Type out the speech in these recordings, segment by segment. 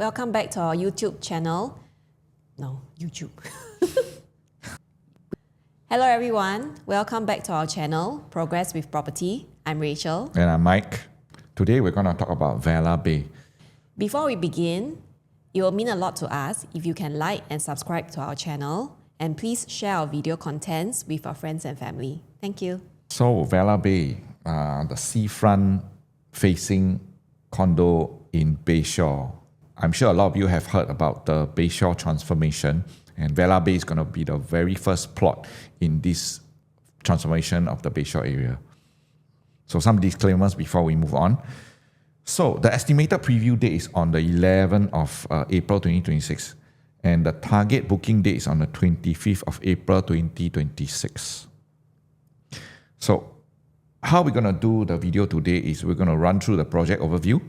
Welcome back to our YouTube channel. No, YouTube. Hello everyone, welcome back to our channel, Progress with Property. I'm Rachel. And I'm Mike. Today we're going to talk about Vela Bay. Before we begin, it will mean a lot to us if you can like and subscribe to our channel, and please share our video contents with our friends and family. Thank you. So Vela Bay, the seafront facing condo in Bayshore. I'm sure a lot of you have heard about the Bayshore Transformation, and Vela Bay is going to be the very first plot in this transformation of the Bayshore area. So some disclaimers before we move on. So the estimated preview date is on the 11th of April 2026, and the target booking date is on the 25th of April 2026. So how we're going to do the video today is we're going to run through the project overview,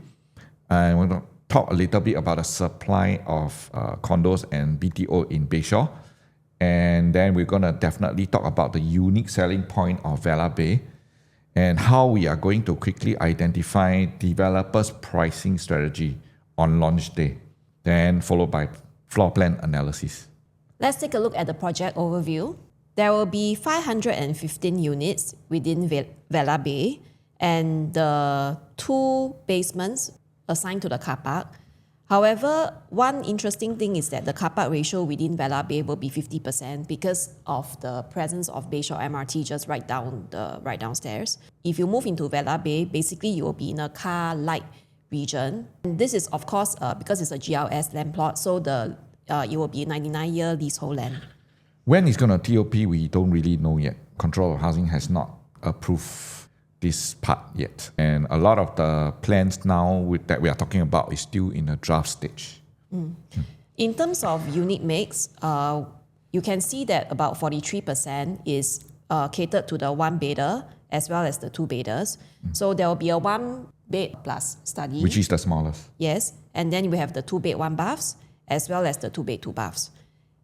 and we're going to talk a little bit about the supply of condos and BTO in Bayshore. And then we're going to definitely talk about the unique selling point of Vela Bay and how we are going to quickly identify developers' pricing strategy on launch day, then followed by floor plan analysis. Let's take a look at the project overview. There will be 515 units within Vela Bay, and the 2 basements assigned to the car park. However, one interesting thing is that the car park ratio within Vela Bay will be 50% because of the presence of Bayshore MRT just right downstairs. If you move into Vela Bay, basically you will be in a car light region. And this is of course because it's a GLS land plot, so it will be a 99-year leasehold land. When it's going to TOP, we don't really know yet. Control of Housing has not approved this part yet. And a lot of the plans now that we are talking about is still in a draft stage. In terms of unit mix, you can see that about 43% is catered to the 1-bedder as well as the 2-bedders. So there will be a 1-bed plus study. Which is the smallest. Yes, and then we have the 2-bed 1-baths as well as the 2-bed 2-baths.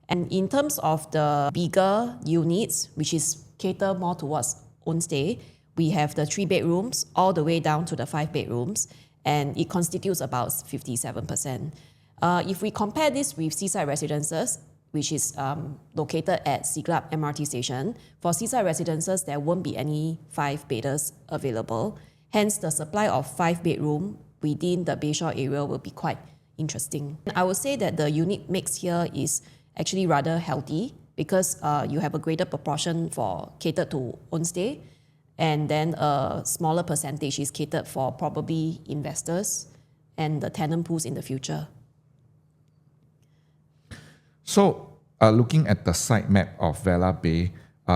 And in terms of the bigger units, which is cater more towards own stay, we have the 3 bedrooms all the way down to the 5 bedrooms, and it constitutes about 57%. If we compare this with Seaside Residences, which is located at Siglap MRT station, for Seaside Residences, there won't be any 5-bedders available. Hence, the supply of 5-bedroom within the Bayshore area will be quite interesting. I would say that the unit mix here is actually rather healthy because you have a greater proportion for catered to own stay, and then a smaller percentage is catered for probably investors and the tenant pools in the future. So looking at the site map of Vela Bay,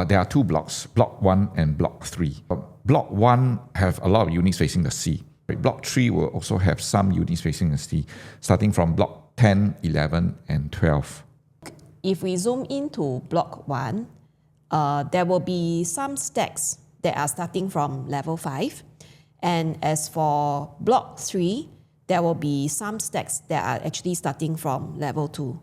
there are 2 blocks, Block 1 and Block 3. Block 1 have a lot of units facing the sea. Block 3 will also have some units facing the sea, starting from Block 10, 11 and 12. If we zoom into Block 1, there will be some stacks that are starting from level 5. And as for Block 3, there will be some stacks that are actually starting from level 2.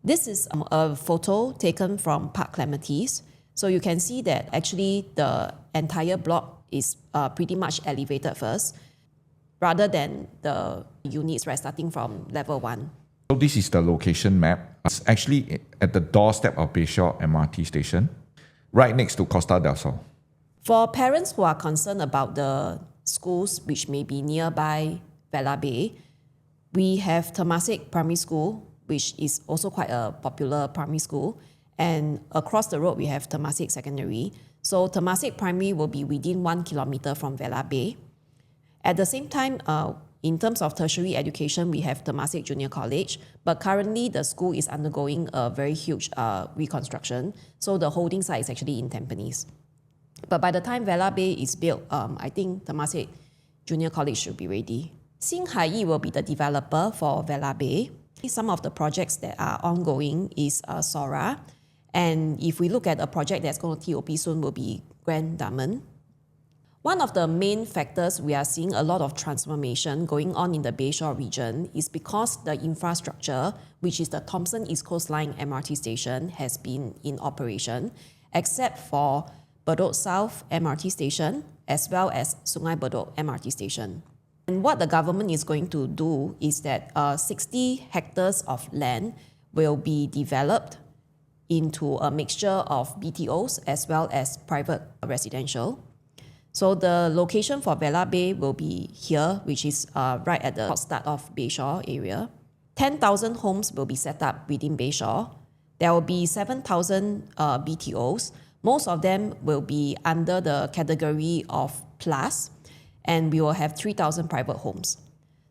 This is a photo taken from Park Clementi's. So you can see that actually the entire block is pretty much elevated first, rather than the units starting from level 1. So this is the location map. It's actually at the doorstep of Bayshore MRT station, right next to Costa del Sol. For parents who are concerned about the schools which may be nearby Vela Bay, we have Temasek Primary School, which is also quite a popular primary school. And across the road, we have Temasek Secondary. So Temasek Primary will be within 1 kilometer from Vela Bay. At the same time, in terms of tertiary education, we have Temasek Junior College, but currently the school is undergoing a very huge reconstruction. So the holding site is actually in Tampines. But by the time Vela Bay is built, I think Temasek Junior College should be ready. Singhaiyi will be the developer for Vela Bay. Some of the projects that are ongoing is Sora. And if we look at a project that's going to TOP soon, will be Grand Diamond. One of the main factors we are seeing a lot of transformation going on in the Bayshore region is because the infrastructure, which is the Thomson East Coast Line MRT station, has been in operation, except for Bedok South MRT station as well as Sungai Bedok MRT station. And what the government is going to do is that 60 hectares of land will be developed into a mixture of BTOs as well as private residential. So the location for Vela Bay will be here, which is right at the start of Bayshore area. 10,000 homes will be set up within Bayshore. There will be 7,000 BTOs. Most of them will be under the category of plus, and we will have 3,000 private homes.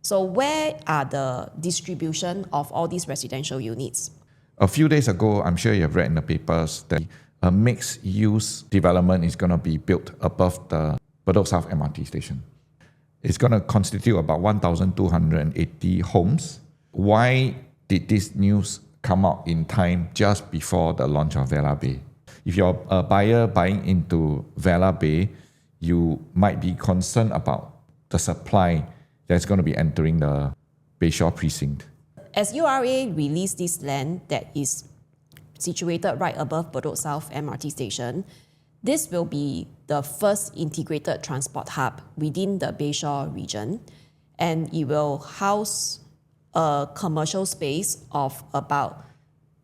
So where are the distribution of all these residential units? A few days ago, I'm sure you have read in the papers that a mixed-use development is going to be built above the Bedok South MRT station. It's going to constitute about 1,280 homes. Why did this news come out in time just before the launch of Vela Bay? If you're a buyer buying into Vela Bay, you might be concerned about the supply that's going to be entering the Bayshore precinct. As URA released this land that is situated right above Bedok South MRT station, this will be the first integrated transport hub within the Bayshore region, and it will house a commercial space of about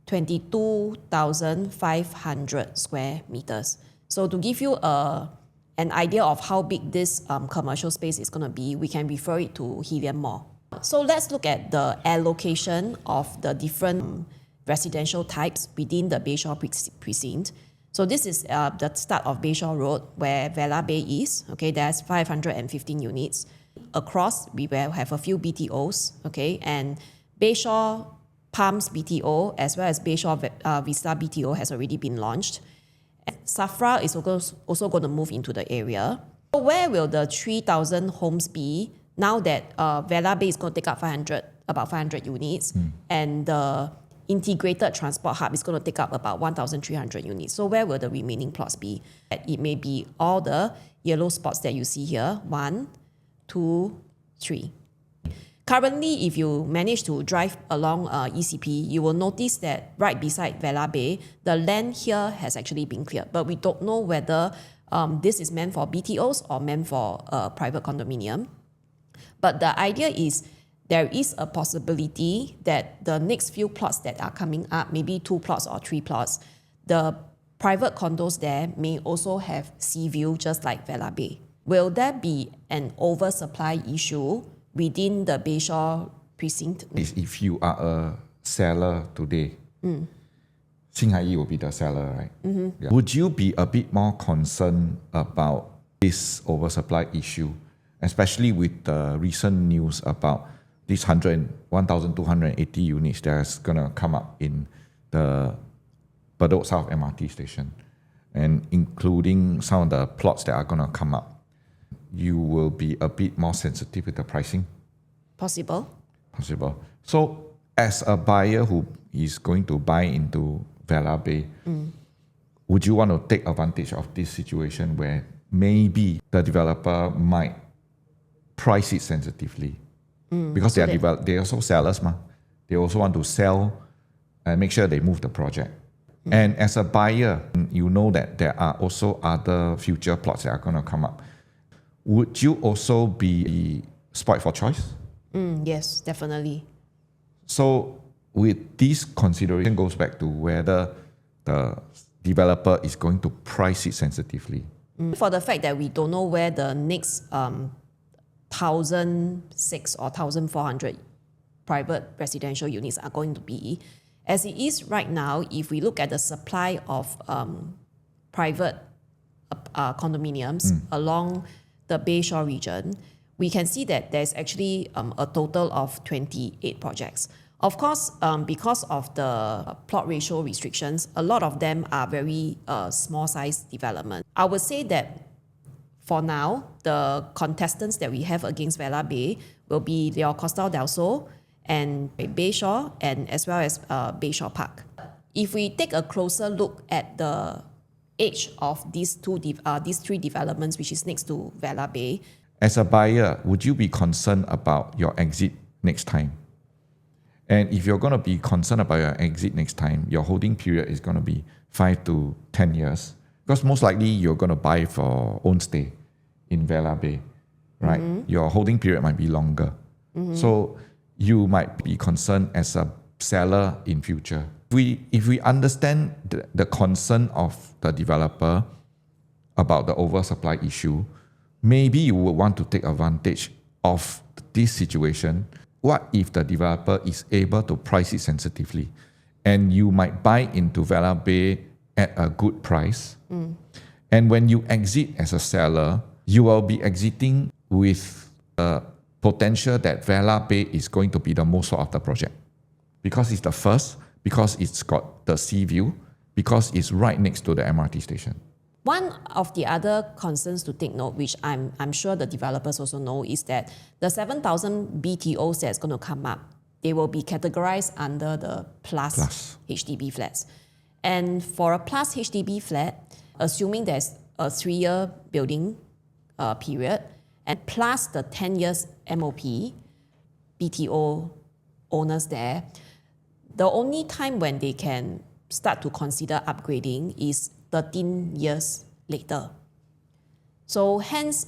22,500 square meters. So to give you an idea of how big this commercial space is going to be, we can refer it to Helium Mall. So let's look at the allocation of the different residential types within the Bayshore precinct. So this is the start of Bayshore Road where Vela Bay is. Okay, there's 515 units. Across, we will have a few BTOs, okay, and Bayshore Palms BTO as well as Bayshore Vista BTO has already been launched. Safra is also going to move into the area. So where will the 3,000 homes be now that Vela Bay is going to take up about 500 units, and the integrated transport hub is going to take up about 1,300 units. So where will the remaining plots be? It may be all the yellow spots that you see here, 1, 2, 3. Currently, if you manage to drive along ECP, you will notice that right beside Vela Bay, the land here has actually been cleared. But we don't know whether this is meant for BTOs or meant for private condominium. But the idea is there is a possibility that the next few plots that are coming up, maybe 2 plots or 3 plots, the private condos there may also have sea view just like Vela Bay. Will there be an oversupply issue within the Bayshore precinct? If you are a seller today, Singhaiyi will be the seller, right? Yeah. Would you be a bit more concerned about this oversupply issue, especially with the recent news about these 1,280 units that's going to come up in the Bedok South MRT station, and including some of the plots that are going to come up? You will be a bit more sensitive with the pricing? Possible. So as a buyer who is going to buy into Vela Bay, would you want to take advantage of this situation where maybe the developer might price it sensitively? Because so they are also sellers, they also want to sell and make sure they move the project. And as a buyer, you know that there are also other future plots that are going to come up. Would you also be spoiled for choice? Yes, definitely. So with this consideration goes back to whether the developer is going to price it sensitively. For the fact that we don't know where the next 1,006 or 1,400 private residential units are going to be, as it is right now, if we look at the supply of private condominiums along the Bayshore region, we can see that there's actually a total of 28 projects. Of course, because of the plot ratio restrictions, a lot of them are very small size development. I would say that for now, the contestants that we have against Vela Bay will be Leo Costa del Sol and Bayshore, and as well as Bayshore Park. If we take a closer look at the age of these three developments, which is next to Vela Bay. As a buyer, would you be concerned about your exit next time? And if you're going to be concerned about your exit next time, your holding period is going to be 5 to 10 years, because most likely you're going to buy for own stay in Vela Bay. right? Your holding period might be longer. So you might be concerned as a seller in future. If we understand the concern of the developer about the oversupply issue, maybe you would want to take advantage of this situation. What if the developer is able to price it sensitively? And you might buy into Vela Bay at a good price. And when you exit as a seller, you will be exiting with a potential that Vela Bay is going to be the most sought after project. Because it's the first, because it's got the sea view, because it's right next to the MRT station. One of the other concerns to take note, which I'm sure the developers also know, is that the 7,000 BTOs that's going to come up, they will be categorized under the plus HDB flats. And for a plus HDB flat, assuming there's a 3-year building period, and plus the 10 years MOP, BTO owners there, the only time when they can start to consider upgrading is 13 years later. So hence,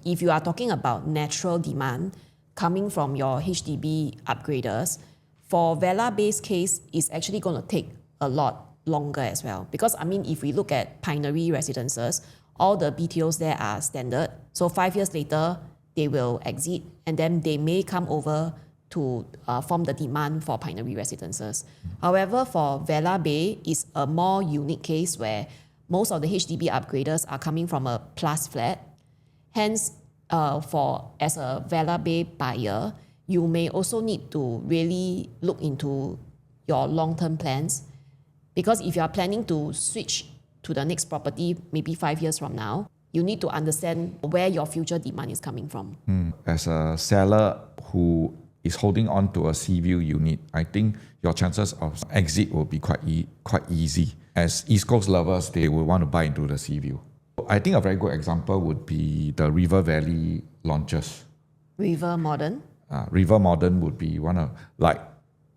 if you are talking about natural demand coming from your HDB upgraders, for Vela Bay's case, it's actually going to take a lot longer as well. Because, I mean, if we look at Pinery residences, all the BTOs there are standard. So 5 years later, they will exit, and then they may come over to form the demand for Pinery residences. However, for Vela Bay, it's a more unique case where most of the HDB upgraders are coming from a plus flat. Hence, as a Vela Bay buyer, you may also need to really look into your long-term plans, because if you are planning to switch to the next property maybe 5 years from now, you need to understand where your future demand is coming from. As a seller who is holding on to a sea view unit, I think your chances of exit will be quite easy. As East Coast lovers, they will want to buy into the sea view. I think a very good example would be the River Valley launches. River Modern? River Modern would be one of, like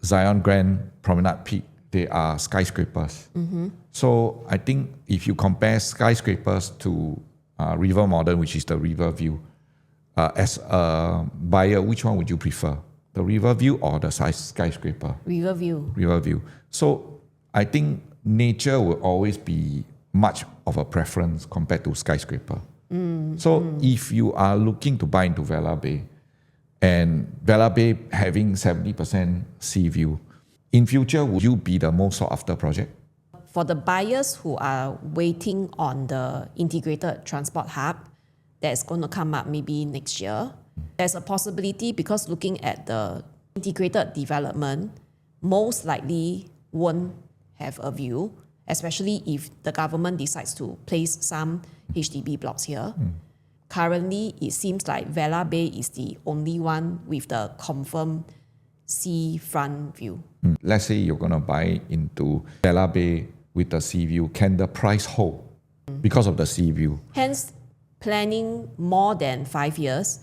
Zion Grand, Promenade Peak, they are skyscrapers. So I think if you compare skyscrapers to River Modern, which is the River View, as a buyer, which one would you prefer? The River View or the skyscraper? River View. River View. So I think nature will always be much of a preference compared to skyscraper. If you are looking to buy into Vela Bay, and Vela Bay having 70% sea view, in future, would you be the most sought after project? For the buyers who are waiting on the integrated transport hub that's going to come up maybe next year, there's a possibility, because looking at the integrated development, most likely won't have a view, especially if the government decides to place some HDB blocks here. Currently, it seems like Vela Bay is the only one with the confirmed seafront view. Let's say you're going to buy into Vela Bay with the sea view. Can the price hold because of the sea view? Hence, planning more than 5 years,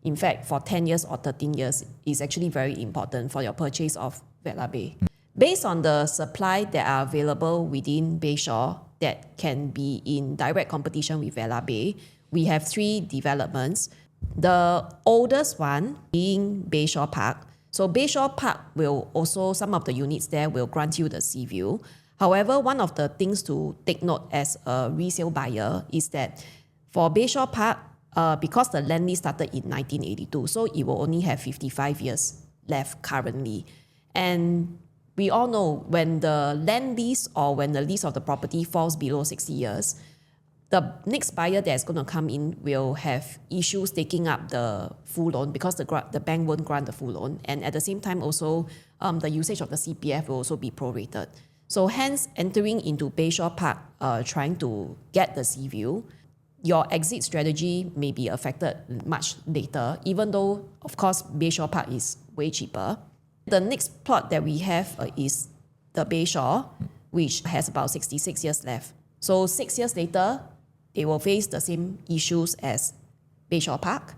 in fact, for 10 years or 13 years, is actually very important for your purchase of Vela Bay. Based on the supply that are available within Bayshore that can be in direct competition with Vela Bay, we have 3 developments. The oldest one being Bayshore Park. So Bayshore Park will also, some of the units there will grant you the sea view. However, one of the things to take note as a resale buyer is that for Bayshore Park, because the land lease started in 1982, so it will only have 55 years left currently. And we all know when the land lease or when the lease of the property falls below 60 years, the next buyer that's going to come in will have issues taking up the full loan, because the bank won't grant the full loan. And at the same time also, the usage of the CPF will also be prorated. So hence, entering into Bayshore Park, trying to get the sea view, your exit strategy may be affected much later, even though, of course, Bayshore Park is way cheaper. The next plot that we have is the Bayshore, which has about 66 years left. So 6 years later, they will face the same issues as Bayshore Park.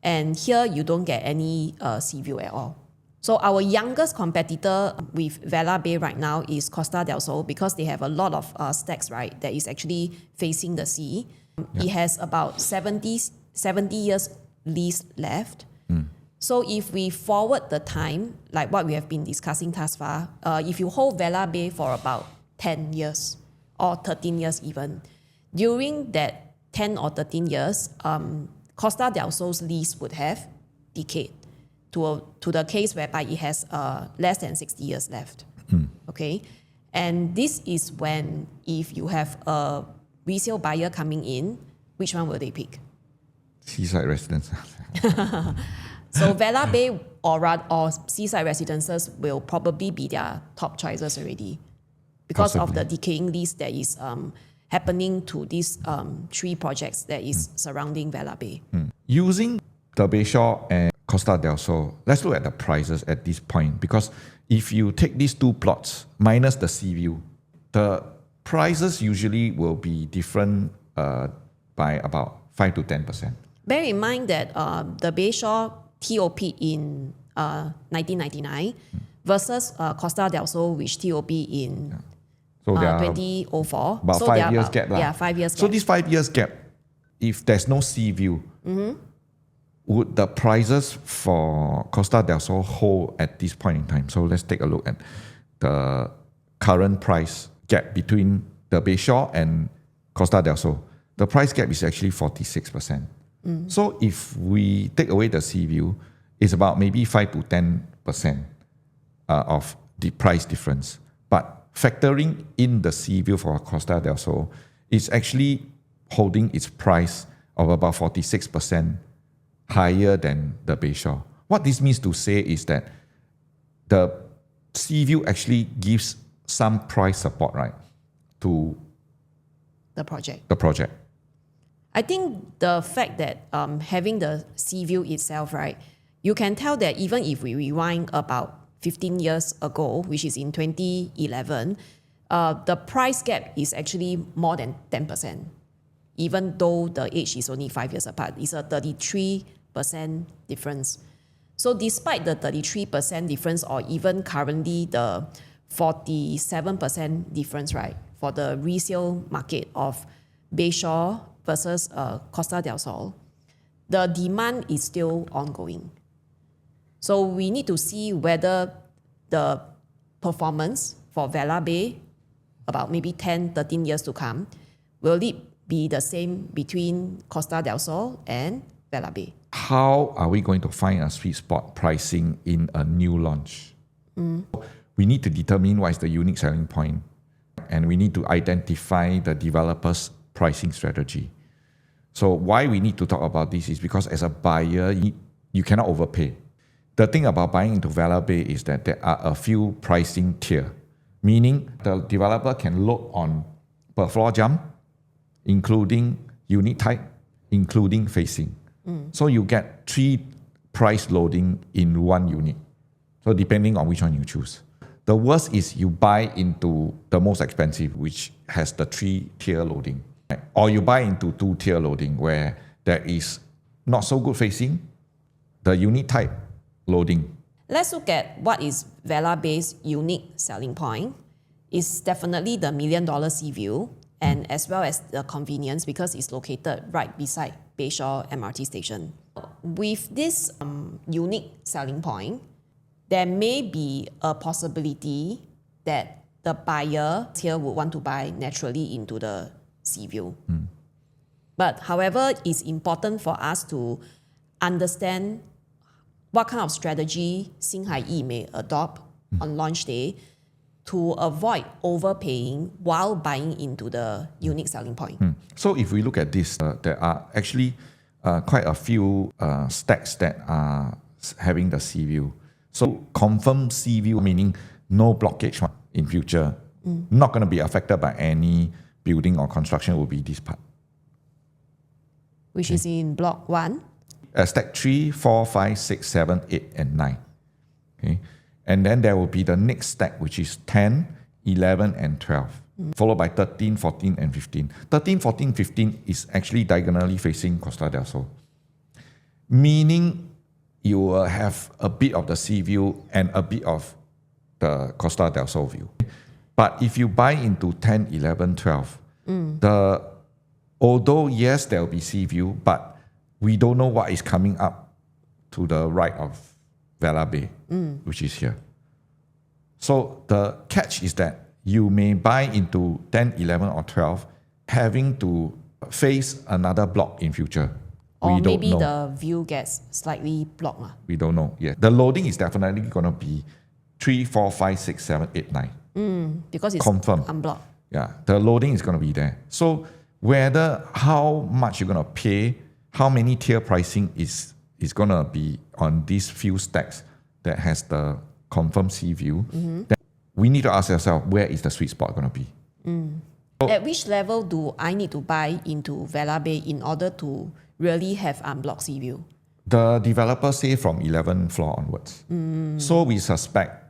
And here, you don't get any sea view at all. So our youngest competitor with Vela Bay right now is Costa del Sol, because they have a lot of stacks, right, that is actually facing the sea. It has about 70 years lease left. So if we forward the time, like what we have been discussing thus far, if you hold Vela Bay for about 10 years or 13 years even, during that 10 or 13 years, Costa del Sol's lease would have decayed to the case whereby it has less than 60 years left. Okay, and this is when, if you have a resale buyer coming in, which one will they pick? Seaside residence. So Vela Bay or seaside residences will probably be their top choices already, because of the decaying lease that is happening to these 3 projects that is surrounding Vela Bay. Using the Bayshore and Costa del Sol, let's look at the prices at this point, because if you take these 2 plots minus the sea view, the prices usually will be different by about 5 to 10%. Bear in mind that the Bayshore TOP in 1999 versus Costa del Sol, which TOP in So there are 2004. about so 5 years gap. Yeah, 5 years gap. So this 5 years gap, if there's no sea view, would the prices for Costa del Sol hold at this point in time? So let's take a look at the current price gap between the Bayshore and Costa del Sol. The price gap is actually 46%. So if we take away the sea view, it's about maybe 5 to 10% of the price difference. But factoring in the sea view for Costa del Sol, it's actually holding its price of about 46% higher than the Bayshore. What this means to say is that the sea view actually gives some price support, right, to the project. I think the fact that having the sea view itself, right, you can tell that even if we rewind about 15 years ago, which is in 2011, the price gap is actually more than 10%, even though the age is only 5 years apart. It's a 33% difference. So despite the 33% difference, or even currently the 47% difference, right, for the resale market of Bayshore versus Costa del Sol, the demand is still ongoing. So we need to see whether the performance for Vela Bay, about maybe 10, 13 years to come, will it be the same between Costa del Sol and Vela Bay? How are we going to find a sweet spot pricing in a new launch? We need to determine what is the unique selling point, and we need to identify the developer's pricing strategy. So why we need to talk about this is because as a buyer, you cannot overpay. The thing about buying into Vela Bay is that there are a few pricing tier, meaning the developer can load on per floor jump, including unit type, including facing. So you get 3 price loading in one unit. So depending on which one you choose. The worst is you buy into the most expensive, which has the 3-tier loading. Or you buy into 2-tier loading, where there is not so good facing, the unit type loading. Let's look at what is Vela Bay's unique selling point. It's definitely the $1 million sea view, and as well as the convenience, because it's located right beside Bayshore MRT station. With this unique selling point, there may be a possibility that the buyer here would want to buy naturally into the sea view. But however, it's important for us to understand what kind of strategy Singhaiyi may adopt on launch day to avoid overpaying while buying into the unique selling point. So if we look at this, there are actually quite a few stacks that are having the sea view. So confirm sea view, meaning no blockage in future, not going to be affected by any building or construction, will be this part. Which is in block 1. Stack 3, 4, 5, 6, 7, 8, and 9. Okay. And then there will be the next stack, which is 10, 11, and 12, followed by 13, 14, and 15. 13, 14, 15 is actually diagonally facing Costa del Sol, meaning you will have a bit of the sea view and a bit of the Costa del Sol view. But if you buy into 10, 11, 12, although yes, there will be sea view, but we don't know what is coming up to the right of Vela Bay, which is here. So the catch is that you may buy into 10, 11 or 12 having to face another block in future. Or we don't maybe know. the view gets slightly blocked. We don't know yet. The loading is definitely going to be 3, 4, 5, 6, 7, 8, 9. Because it's Confirm. unblocked. Yeah, the loading is going to be there. So whether how much you're going to pay, how many tier pricing is going to be on these few stacks that has the confirmed sea view, then we need to ask ourselves, where is the sweet spot going to be? At which level do I need to buy into Vela Bay in order to really have unblocked sea view? The developer say from 11th floor onwards. So we suspect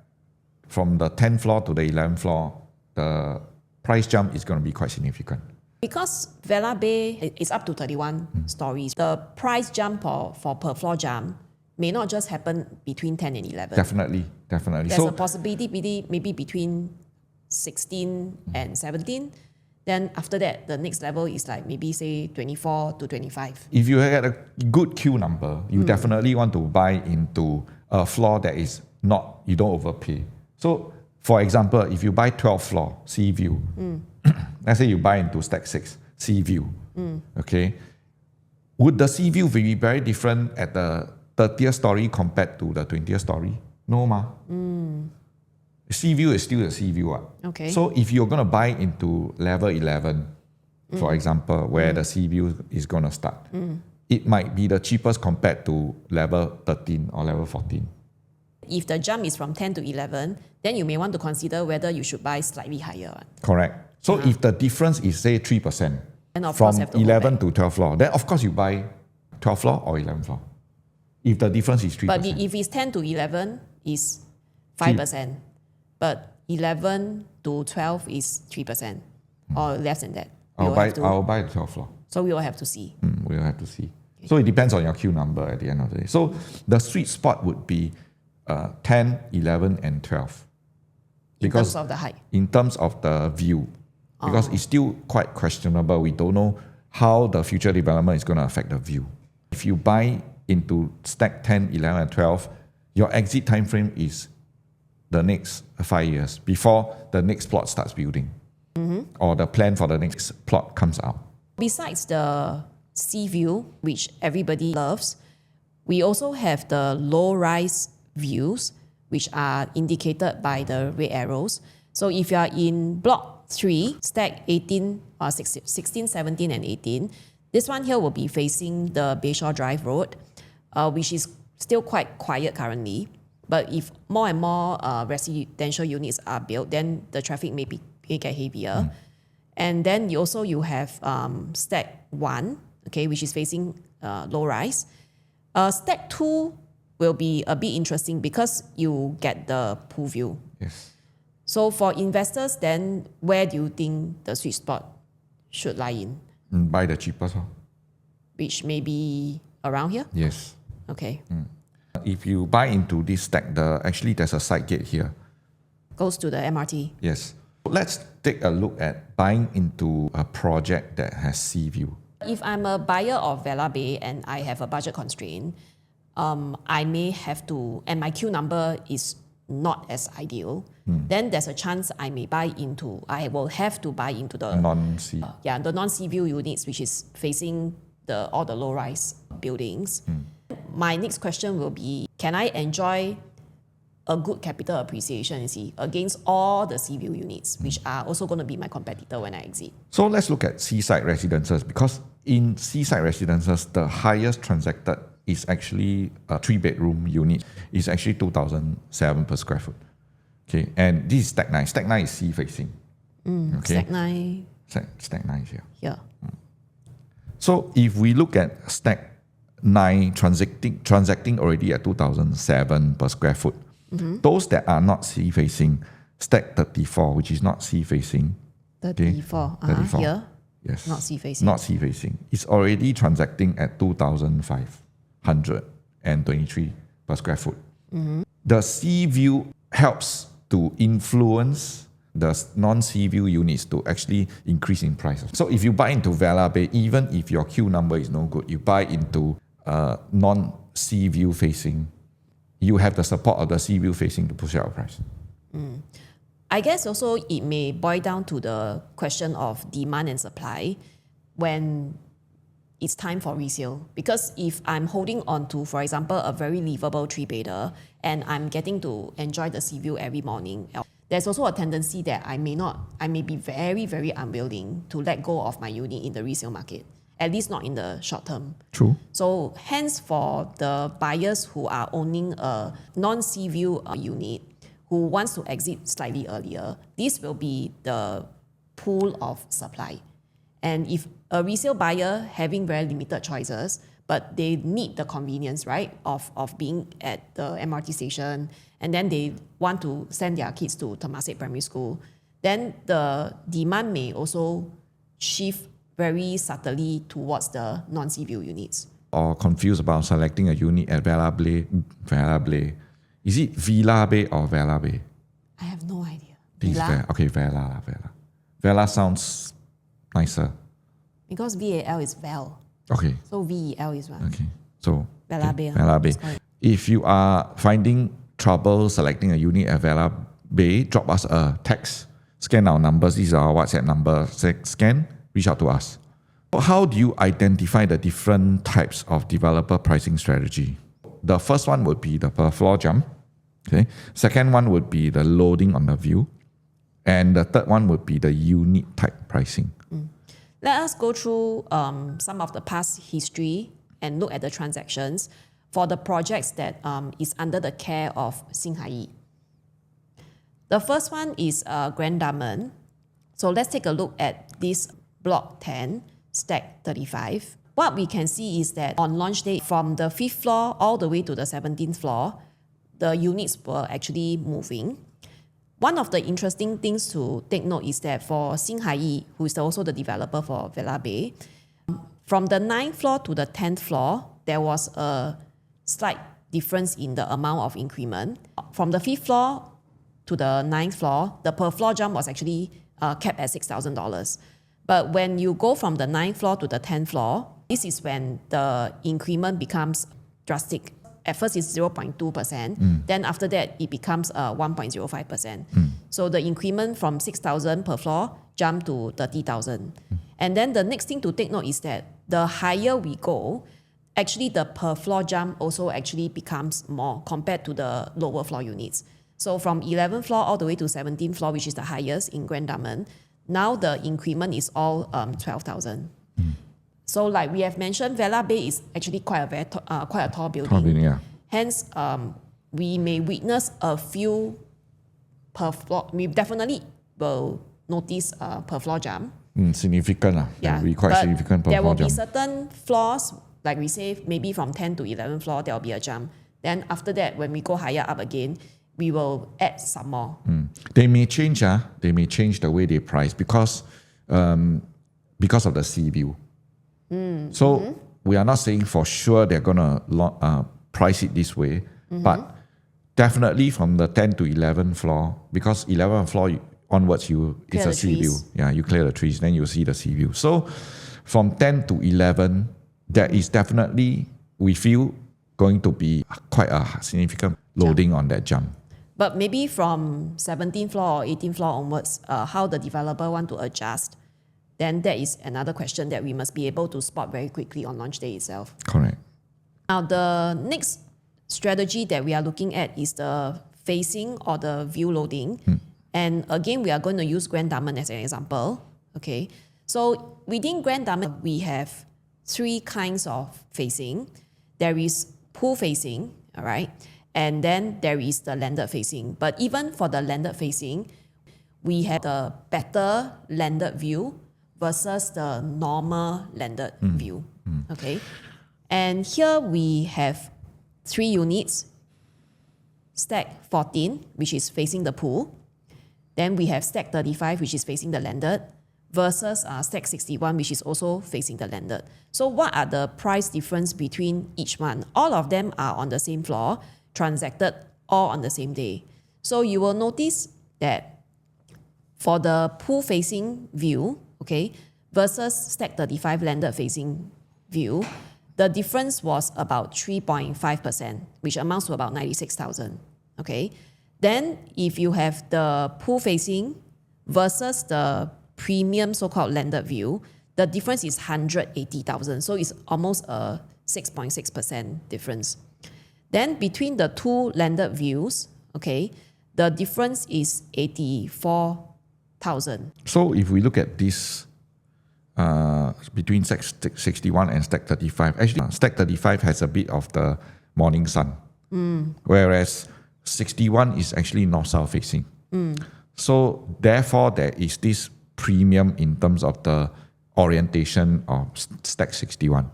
from the 10th floor to the 11th floor, the price jump is going to be quite significant. Because Vela Bay is up to 31 stories, the price jump for per floor jump may not just happen between 10 and 11. Definitely. There's a possibility maybe between 16 and 17. Then after that, the next level is like maybe say 24 to 25. If you get a good queue number, you definitely want to buy into a floor that is not, you don't overpay. So for example, if you buy 12th floor, sea view, let's say you buy into stack 6, sea view, okay? Would the sea view be very different at the 30th story compared to the 20th story? No, ma. Sea view is still a sea view. Okay. So if you're going to buy into level 11, for example, where the sea view is going to start, it might be the cheapest compared to level 13 or level 14. If the jump is from 10 to 11, then you may want to consider whether you should buy slightly higher. Correct. So if the difference is say 3%, Then of from course have to go 11 back. to 12 floor, then of course you buy 12 floor or 11 floor. If the difference is 3%. But if it's 10 to 11, is 5%. But 11 to 12 is 3% or less than that. I'll buy the 12th floor. So we will have to see. We'll have to see. So it depends on your queue number at the end of the day. So the sweet spot would be 10, 11, and 12. In terms of the height. In terms of the view. Because it's still quite questionable. We don't know how the future development is going to affect the view. If you buy into stack 10, 11, and 12, your exit time frame is the next 5 years before the next plot starts building or the plan for the next plot comes out. Besides the sea view, which everybody loves, we also have the low-rise views, which are indicated by the red arrows. So if you are in block 3, stack 18, 16, 17, and 18, this one here will be facing the Bayshore Drive Road, which is still quite quiet currently. But if more and more residential units are built, then the traffic may get heavier. And then you have stack 1, okay, which is facing low rise. Stack 2 will be a bit interesting because you get the pool view. Yes. So for investors, then where do you think the sweet spot should lie in? Buy the cheapest. Which may be around here? Yes. Okay. If you buy into this stack, actually there's a side gate here. Goes to the MRT. Yes. Let's take a look at buying into a project that has sea view. If I'm a buyer of Vela Bay and I have a budget constraint, I may have to, and my queue number is not as ideal, then there's a chance I will have to buy into the non-sea. the non-sea view units, which is facing all the low-rise buildings. My next question will be, can I enjoy a good capital appreciation against all the sea view units, which are also going to be my competitor when I exit? So let's look at seaside residences, because in seaside residences, the highest transacted is actually a 3-bedroom unit. It's actually 2,007 per square foot. Okay, and this is stack 9. Stack 9 is sea facing. Okay. Stack 9 Stack 9 is here. here. So if we look at stack 9 transacting already at 2,007 per square foot, those that are not sea facing, stack 34, which is not sea facing. 34. 34. Here. Yes. Not sea facing. Not sea facing. It's already transacting at 2,523 per square foot. The sea view helps to influence the non-sea view units to actually increase in price. So if you buy into Vela Bay, even if your queue number is no good, you buy into non-sea view facing, you have the support of the sea view facing to push out the price. I guess also it may boil down to the question of demand and supply when it's time for resale. Because if I'm holding on to, for example, a very livable three-bedder and I'm getting to enjoy the sea view every morning, there's also a tendency that I may be very, very unwilling to let go of my unit in the resale market, at least not in the short term. True. So hence for the buyers who are owning a non-sea view unit, who wants to exit slightly earlier, this will be the pool of supply. And if a resale buyer having very limited choices, but they need the convenience, right, of being at the MRT station, and then they want to send their kids to Temasek Primary School, then the demand may also shift very subtly towards the non-sea view units. Or confused about selecting a unit at Vela Bay. Is it Vela Bay or Vela Bay? I have no idea. Vela? Okay, Vela. Vela sounds nicer. Because VAL is Val. Okay. So VEL is one. Okay. So Vela Bay. Vela Bay. If you are finding trouble selecting a unit at Vela Bay, drop us a text. Scan our numbers. These are our WhatsApp number. Scan, reach out to us. How do you identify the different types of developer pricing strategy? The first one would be the per floor jump. Okay. Second one would be the loading on the view. And the third one would be the unit type pricing. Let us go through some of the past history and look at the transactions for the projects that is under the care of Singhaiyi. The first one is Grand Diamond. So let's take a look at this block 10, stack 35. What we can see is that on launch day, from the 5th floor all the way to the 17th floor, the units were actually moving. One of the interesting things to take note is that for Singhaiyi, who is also the developer for Vela Bay, from the 9th floor to the 10th floor, there was a slight difference in the amount of increment. From the 5th floor to the 9th floor, the per floor jump was actually capped at $6,000. But when you go from the 9th floor to the 10th floor, this is when the increment becomes drastic. At first it's 0.2%, then after that it becomes 1.05%. So the increment from 6,000 per floor jumped to 30,000. And then the next thing to take note is that the higher we go, actually the per floor jump also actually becomes more compared to the lower floor units. So from 11th floor all the way to 17th floor, which is the highest in Grand Diamond, now the increment is all 12,000. So like we have mentioned, Vela Bay is actually quite a tall building. Tall building, yeah. Hence, we may witness a few per floor. We definitely will notice per floor jump. Significant. Yeah, Will be quite but significant per there floor will be jump. certain floors, like we say, maybe from 10 to 11 floor, there will be a jump. Then after that, when we go higher up again, we will add some more. They may change. They may change the way they price because of the sea view. So we are not saying for sure they're going to price it this way, but definitely from the 10 to 11 floor, because 11 floor onwards, it's a sea view. Yeah, you clear the trees, then you see the sea view. So from 10 to 11, there is definitely, we feel, going to be quite a significant loading on that jump. But maybe from 17th floor or 18th floor onwards, how the developer want to adjust, then that is another question that we must be able to spot very quickly on launch day itself. Correct. Now, the next strategy that we are looking at is the facing or the view loading. And again, we are going to use Grand Diamond as an example. Okay. So within Grand Diamond, we have three kinds of facing. There is pool facing, all right? And then there is the landed facing. But even for the landed facing, we have the better landed view versus the normal landed view. Okay. And here we have 3 units. Stack 14, which is facing the pool. Then we have stack 35, which is facing the landed, versus stack 61, which is also facing the landed. So what are the price difference between each one? All of them are on the same floor, transacted all on the same day. So you will notice that For the pool facing view, okay, versus Stack 35 landed facing view, the difference was about 3.5%, which amounts to about 96,000. Okay. Then if you have the pool facing versus the premium so-called landed view, the difference is 180,000. So it's almost a 6.6% difference. Then between the two landed views, okay, the difference is 84,000. So if we look at this between Stack 61 and Stack 35, actually Stack 35 has a bit of the morning sun, whereas 61 is actually north-south facing. So therefore, there is this premium in terms of the orientation of Stack 61.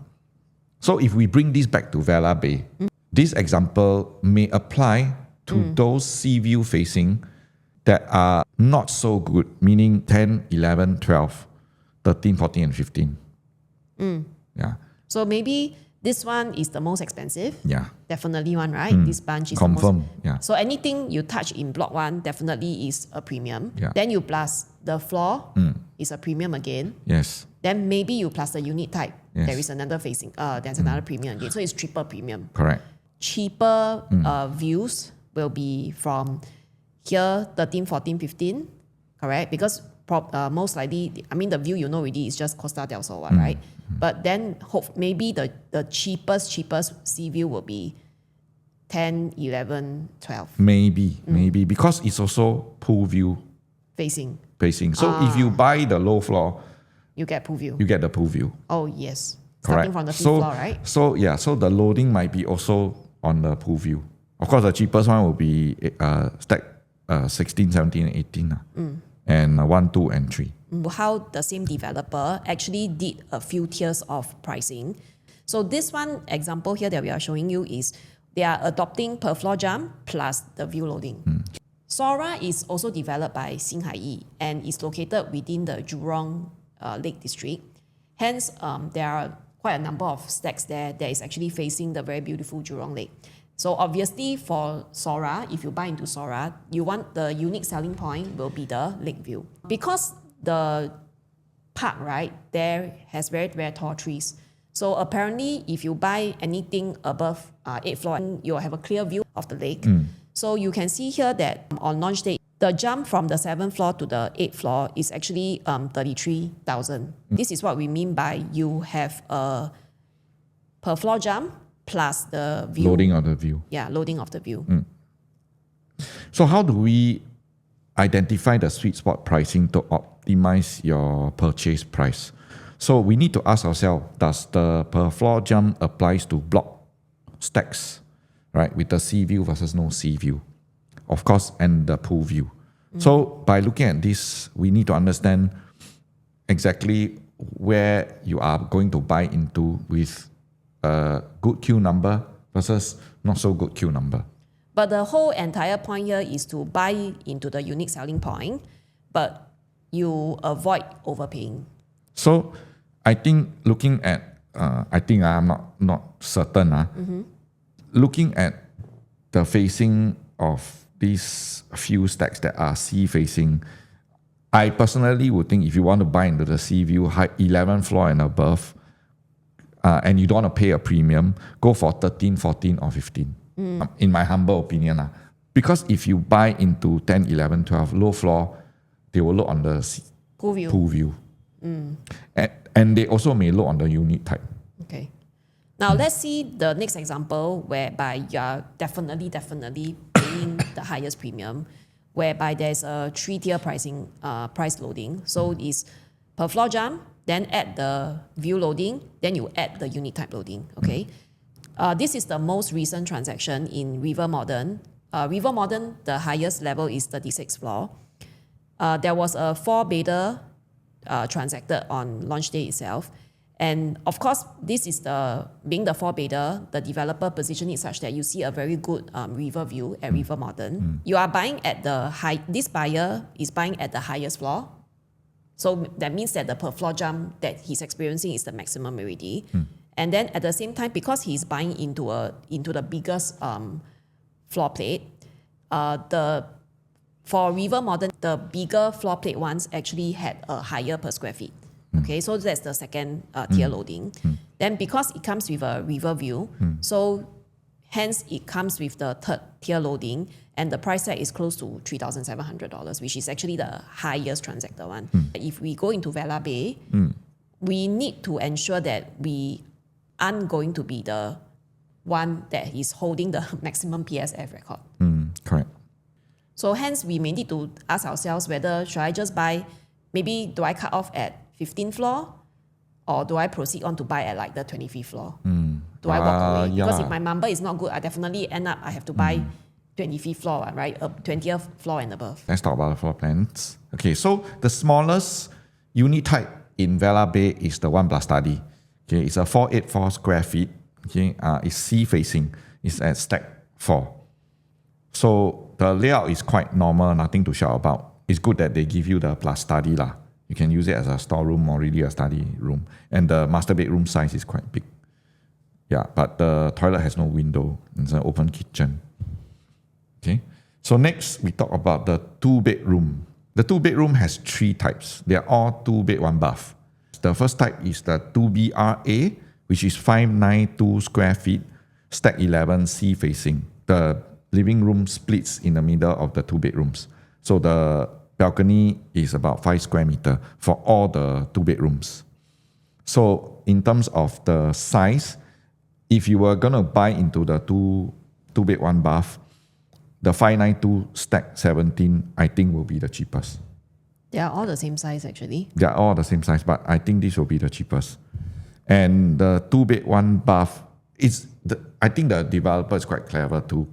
So if we bring this back to Vela Bay, this example may apply to those sea view facing that are not so good, meaning 10, 11, 12, 13, 14, and 15. Yeah. So maybe this one is the most expensive. Yeah. Definitely one, right? This bunch is Confirm. the most. Yeah. So anything you touch in block 1 definitely is a premium. Yeah. Then you plus the floor is a premium again. Yes. Then maybe you plus the unit type. Yes. There is another facing. There's another premium again. So it's triple premium. Correct. Cheaper views will be from here 13, 14, 15. Correct? Because most likely, I mean, the view you know already is just Costa del Sol, right? But then maybe the cheapest sea view will be 10, 11, 12 Maybe because it's also pool view facing. So if you buy the low floor, You get pool view. you get the pool view. Oh, yes. Correct. Starting from the fifth So floor, right? So yeah, so the loading might be also on the pool view. Of course, the cheapest one will be Stack 16, 17, and 18. And 1, 2, and 3. How the same developer actually did a few tiers of pricing. So this one example here that we are showing you is they are adopting per floor jump plus the view loading. Sora is also developed by Singhaiyi and is located within the Jurong Lake District. Hence, there are quite a number of stacks there that is actually facing the very beautiful Jurong Lake. So obviously for Sora, if you buy into Sora, you want the unique selling point will be the lake view. Because the park, right, there has very, very tall trees. So apparently if you buy anything above 8th floor, you'll have a clear view of the lake. So you can see here that on launch day, the jump from the 7th floor to the 8th floor is actually 33,000. This is what we mean by you have a per floor jump plus the view. Loading of the view. Yeah, loading of the view. So how do we identify the sweet spot pricing to optimize your purchase price? So we need to ask ourselves, does the per floor jump applies to block stacks, right? With the sea view versus no sea view, of course, and the pool view. So by looking at this, we need to understand exactly where you are going to buy into with a good queue number versus not so good queue number. But the whole entire point here is to buy into the unique selling point, but you avoid overpaying. So I think looking at, I'm not certain, looking at the facing of these few stacks that are sea facing, I personally would think if you want to buy into the sea view, 11th floor and above, and you don't want to pay a premium, go for 13, 14, or 15, in my humble opinion. Because if you buy into 10, 11, 12, low floor, they will look on the Pool view. pool view. And they also may look on the unit type. Okay. Now let's see the next example whereby you are definitely paying the highest premium, whereby there's a 3-tier pricing, price loading. So it's per floor jump, then add the view loading, then you add the unit type loading. Okay. This is the most recent transaction in River Modern. River Modern, the highest level is 36th floor. There was a 4-bedder transacted on launch day itself. And of course, this is being the 4-bedder, the developer positioned it such that you see a very good river view at River Modern. You are buying at this buyer is buying at the highest floor. So that means that the per floor jump that he's experiencing is the maximum already. And then at the same time, because he's buying into the biggest floor plate, the For River Modern, the bigger floor plate ones actually had a higher per square feet. Okay, so that's the second tier loading. Then because it comes with a river view, so hence it comes with the third tier loading, and the price tag is close to $3,700, which is actually the highest transactor one. If we go into Vela Bay, we need to ensure that we aren't going to be the one that is holding the maximum PSF record. Correct. So hence we may need to ask ourselves whether should I just buy, maybe do I cut off at 15th floor, or do I proceed on to buy at like the 25th floor? Do I walk away? Because if my number is not good, I definitely end up I have to buy 25th floor, right? 20th floor and above. Let's talk about the floor plans. Okay, so the smallest unit type in Vela Bay is the 1+ study. Okay, it's a 484 square feet. Okay, it's sea facing. It's at stack 4. So the layout is quite normal, nothing to shout about. It's good that they give you the plus study lah. You can use it as a storeroom or really a study room. And the master bedroom size is quite big. Yeah, but the toilet has no window. It's an open kitchen. Okay. So next we talk about the 2-bedroom. The 2-bedroom has 3 types. They are all 2-bed, 1 bath. The first type is the 2BRA, which is 592 square feet, stack 11, sea facing. The living room splits in the middle of the 2 bedrooms. So the balcony is about 5 square meters for all the 2 bedrooms. So in terms of the size, if you were going to buy into the 2-bed, 1 bath, the 592 stack 17, I think will be the cheapest. They are all the same size actually. They are all the same size, but I think this will be the cheapest. And the 2-bed, 1 bath, I think the developer is quite clever to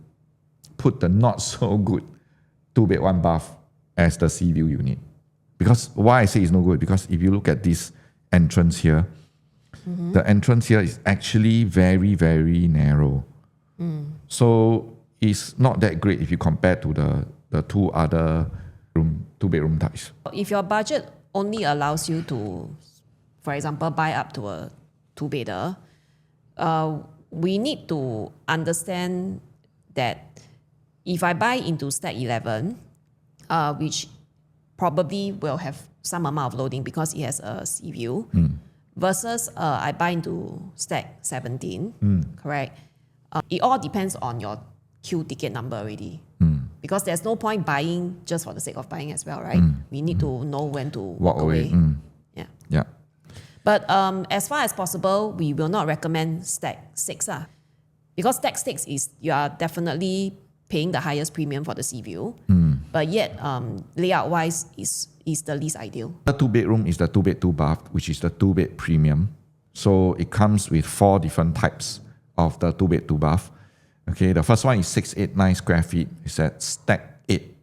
put the not so good 2-bed, 1 bath as the sea view unit. Because why I say it's no good, because if you look at this entrance here, the entrance here is actually very, very narrow. So it's not that great if you compare to the 2 other 2-bedroom types. If your budget only allows you to, for example, buy up to a 2-bedder, we need to understand that if I buy into stack 11, which probably will have some amount of loading because it has a sea view, versus I buy into stack 17, correct? It all depends on your queue ticket number already. Because there's no point buying just for the sake of buying as well, right? We need to know when to walk away. Yeah. But as far as possible, we will not recommend stack 6. Because stack 6 is, you are definitely paying the highest premium for the sea view. But yet, layout-wise, is the least ideal. The 2-bedroom is the 2-bed, 2 bath, which is the 2-bed premium. So it comes with 4 different types of the 2-bed, 2 bath. Okay, the first one is 689 square feet. It's at stack 8.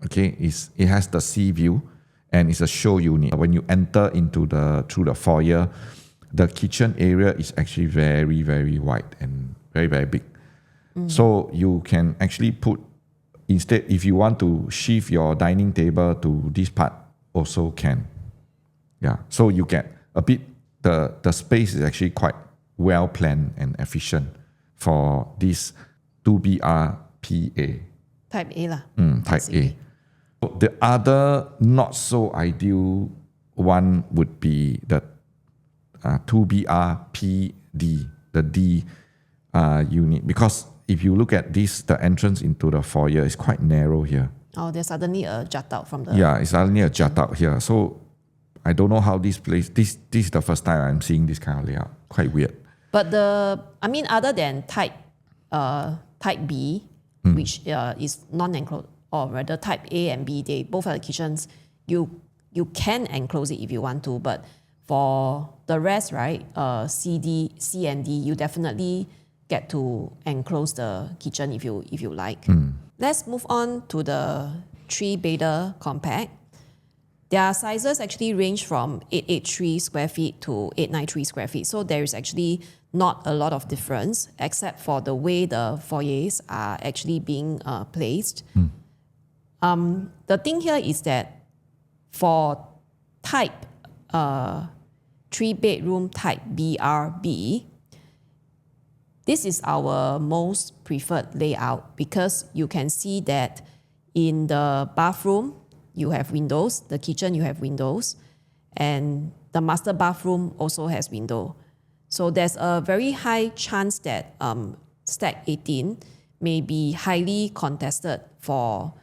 Okay, it has the sea view and it's a show unit. When you enter through the foyer, the kitchen area is actually very, very wide and very, very big. So you can actually put, instead, if you want to shift your dining table to this part, also can. Yeah, so you get a bit, the space is actually quite well planned and efficient for this 2BRPA. Type A lah. Type A. The other not so ideal one would be the 2BRPD, the D unit, because if you look at this, the entrance into the foyer is quite narrow here. Oh, there's suddenly a jut out from the... Yeah, it's suddenly a jut out here. So I don't know how this place, this is the first time I'm seeing this kind of layout. Quite weird. But other than type B, which is non-enclosed, or rather type A and B, they both are the kitchens. You can enclose it if you want to, but for the rest, right, C and D, you definitely get to enclose the kitchen if you like. Let's move on to the 3-bedder compact. Their sizes actually range from 883 square feet to 893 square feet. So there is actually not a lot of difference except for the way the foyers are actually being placed. The thing here is that for type 3-bedroom type BRB, this is our most preferred layout because you can see that In the bathroom, you have windows. The kitchen, you have windows. And the master bathroom also has window. So there's a very high chance that Stack 18 may be highly contested for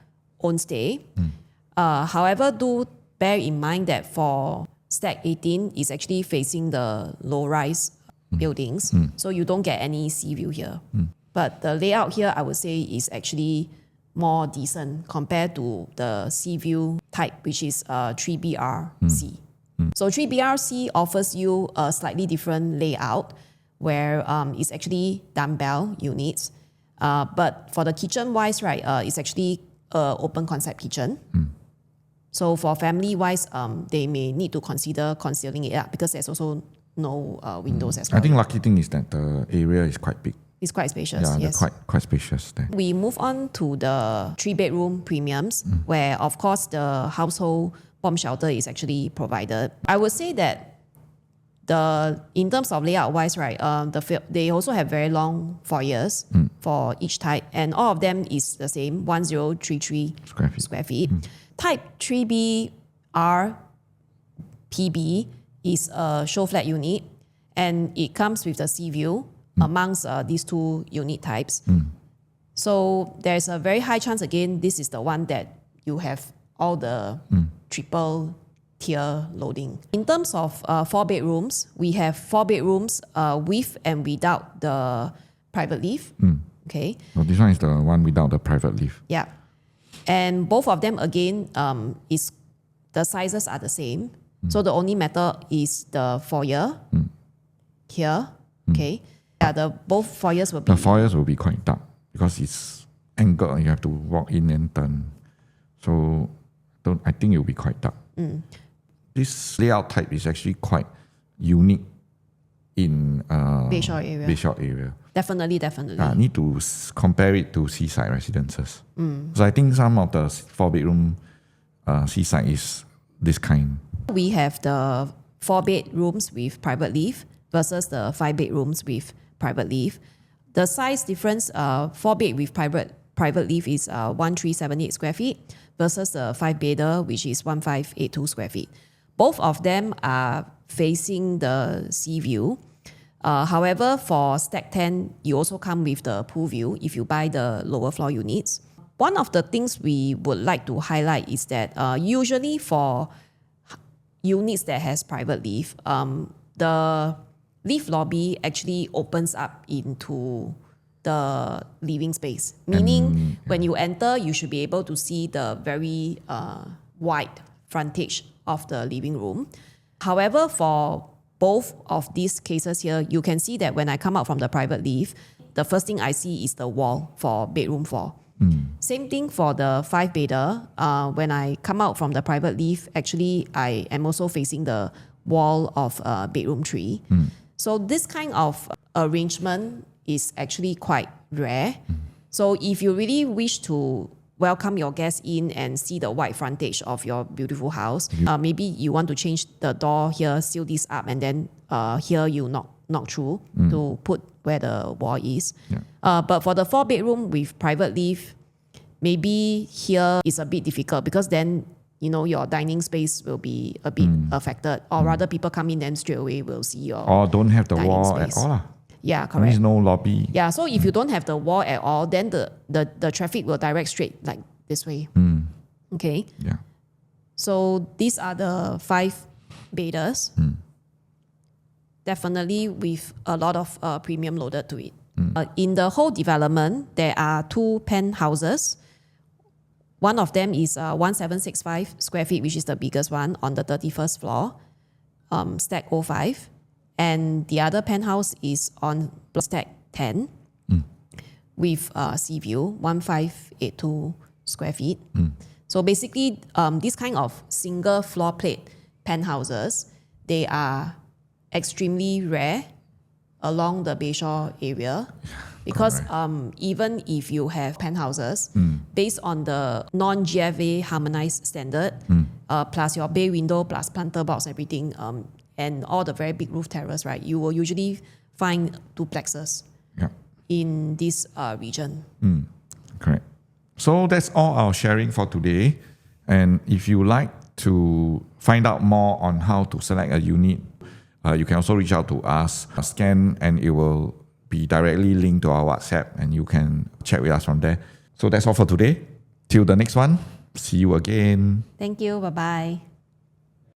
own stay. However, do bear in mind that for Stack 18 is actually facing the low-rise buildings, so you don't get any sea view here. But the layout here, I would say, is actually more decent compared to the sea view type, which is 3BRC. So 3BRC offers you a slightly different layout where it's actually dumbbell units. But for the kitchen-wise, right, it's actually an open concept kitchen. So for family-wise, they may need to consider concealing it up because there's also no windows as well. I think lucky thing is that the area is quite big. It's quite spacious, Yeah, yes. they're quite spacious there. We move on to the 3-bedroom premiums, where of course the household bomb shelter is actually provided. I would say that in terms of layout-wise, right, they also have very long foyers for each type, and all of them is the same, 1033 square feet. Type 3BR PB is a show flat unit, and it comes with the sea view amongst these two unit types. So there's a very high chance, again, this is the one that you have all the triple tier loading. In terms of 4 bedrooms, we have 4 bedrooms with and without the private lift. Okay. So this one is the one without the private lift. Yeah. And both of them, again, the sizes are the same. So the only matter is the foyer here. Okay. Yeah, both foyers will be... The foyers will be quite dark because it's angled. You have to walk in and turn. So I think it will be quite dark. This layout type is actually quite unique in Bayshore area. Definitely. I need to compare it to seaside residences. So I think some of the 4-bedroom seaside is this kind. We have the 4 bedrooms with private lift versus the 5 bedrooms with private lift. The size difference, 4 bed with private lift is 1378 square feet versus the 5-bedder, which is 1582 square feet. Both of them are facing the sea view. However, for Stack 10, you also come with the pool view if you buy the lower floor units. One of the things we would like to highlight is that usually for units that has private lift, the lift lobby actually opens up into the living space. Meaning, when you enter, you should be able to see the very wide frontage of the living room. However, for both of these cases here, you can see that when I come out from the private lift, the first thing I see is the wall for bedroom 4. Same thing for the 5-bedder. When I come out from the private lift, actually, I am also facing the wall of bedroom 3. So this kind of arrangement is actually quite rare. So if you really wish to welcome your guests in and see the wide frontage of your beautiful house, maybe you want to change the door here, seal this up, and then here you knock through to put where the wall is. But for the 4-bedroom with private lift, maybe here is a bit difficult because then your dining space will be a bit affected, or rather people come in and straight away will see your or don't have the wall space at all. Yeah, There is correct. no lobby. Yeah, so if you don't have the wall at all, then the traffic will direct straight like this way. Okay. Yeah. So these are the 5 bedders. Definitely with a lot of premium loaded to it. In the whole development, there are 2 penthouses. One of them is 1765 square feet, which is the biggest one on the 31st floor, Stack 05. And the other penthouse is on Stack 10 with sea view, 1582 square feet. So basically, this kind of single floor plate penthouses, they are extremely rare along the Bayshore area because even if you have penthouses, based on the non-GFA harmonized standard, plus your bay window, plus planter box, everything, and all the very big roof terrace, right, you will usually find duplexes in this region. Correct. So that's all our sharing for today. And if you like to find out more on how to select a unit, you can also reach out to us, scan, and it will be directly linked to our WhatsApp, and you can chat with us from there. So that's all for today. Till the next one, see you again. Thank you. Bye-bye.